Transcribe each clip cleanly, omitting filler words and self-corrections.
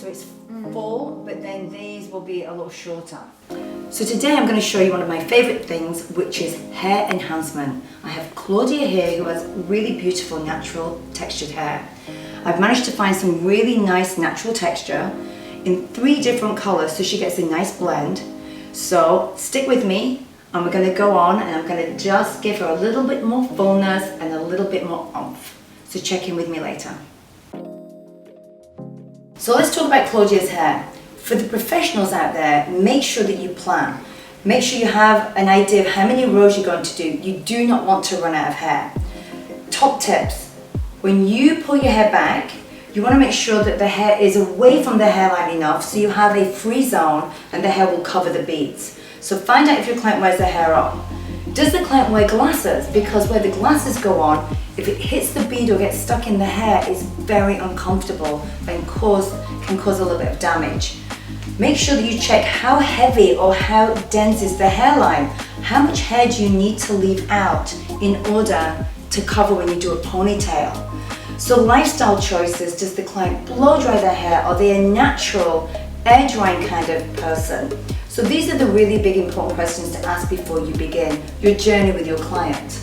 So it's full, but then these will be a little shorter. So today I'm going to show you one of my favorite things, which is hair enhancement. I have Claudia here who has really beautiful natural textured hair. I've managed to find some really nice natural texture in 3 different colors, so she gets a nice blend. So stick with me and we're going to go on, and I'm going to just give her a little bit more fullness and a little bit more oomph. So check in with me later. So let's talk about Claudia's hair. For the professionals out there, make sure that you plan. Make sure you have an idea of how many rows you're going to do. You do not want to run out of hair. Top tips: when you pull your hair back, you want to make sure that the hair is away from the hairline enough so you have a free zone and the hair will cover the beads. So find out if your client wears their hair up. Does the client wear glasses? Because where the glasses go on, if it hits the bead or gets stuck in the hair, it's very uncomfortable and can cause a little bit of damage. Make sure that you check how heavy or how dense is the hairline. How much hair do you need to leave out in order to cover when you do a ponytail? So lifestyle choices: does the client blow dry their hair? Are they a natural air drying kind of person? So these are the really big important questions to ask before you begin your journey with your client.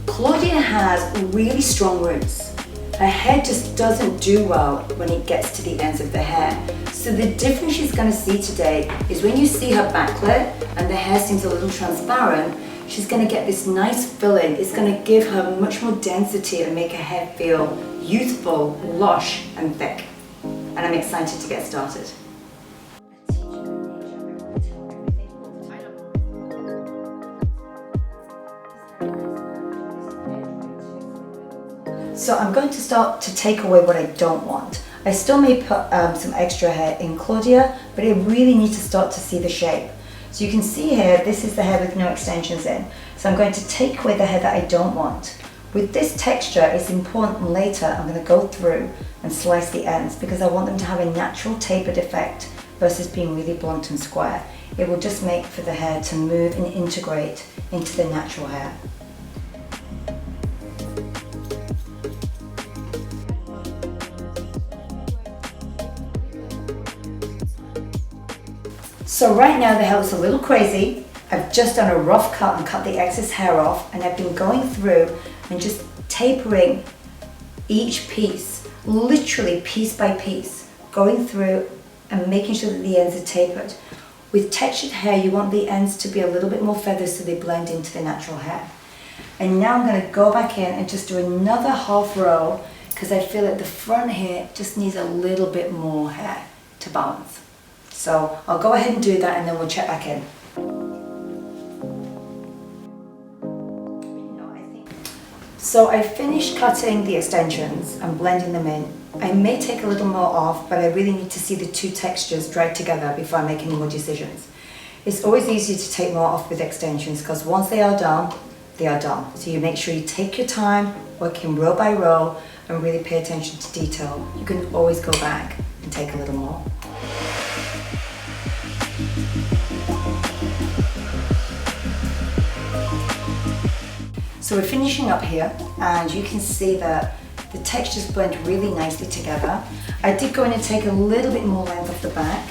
Claudia has really strong roots. Her hair just doesn't do well when it gets to the ends of the hair. So the difference she's going to see today is when you see her backlit and the hair seems a little transparent, she's going to get this nice fill-in. It's going to give her much more density and make her hair feel youthful, lush and thick. And I'm excited to get started. So I'm going to start to take away what I don't want. I still may put some extra hair in Claudia, but I really need to start to see the shape. So you can see here, this is the hair with no extensions in. So I'm going to take away the hair that I don't want. With this texture, it's important later I'm going to go through and slice the ends because I want them to have a natural tapered effect versus being really blunt and square. It will just make for the hair to move and integrate into the natural hair. So right now the hair looks a little crazy. I've just done a rough cut and cut the excess hair off, and I've been going through and just tapering each piece, literally piece by piece, going through and making sure that the ends are tapered. With textured hair, you want the ends to be a little bit more feathered so they blend into the natural hair. And now I'm going to go back in and just do another half row because I feel like the front here just needs a little bit more hair to balance. So I'll go ahead and do that and then we'll check back in. So I finished cutting the extensions and blending them in. I may take a little more off, but I really need to see the 2 textures dried together before I make any more decisions. It's always easier to take more off with extensions because once they are done, they are done. So you make sure you take your time, working row by row, and really pay attention to detail. You can always go back and take a little more. So we're finishing up here, and you can see that the textures blend really nicely together. I did go in and take a little bit more length off the back.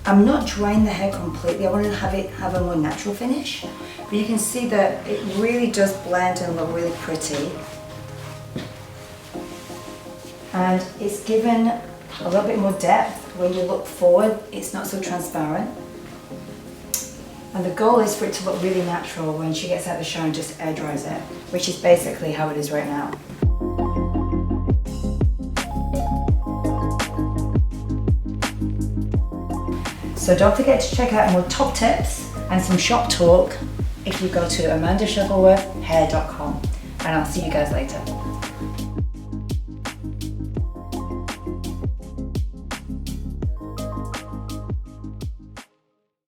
I'm not drying the hair completely. I want to have a more natural finish, but you can see that it really does blend and look really pretty. And it's given a little bit more depth. When you look forward, it's not so transparent. And the goal is for it to look really natural when she gets out the shower and just air dries it, which is basically how it is right now. So don't forget to check out more top tips and some shop talk if you go to AmandaShuttleworthHair.com, and I'll see you guys later.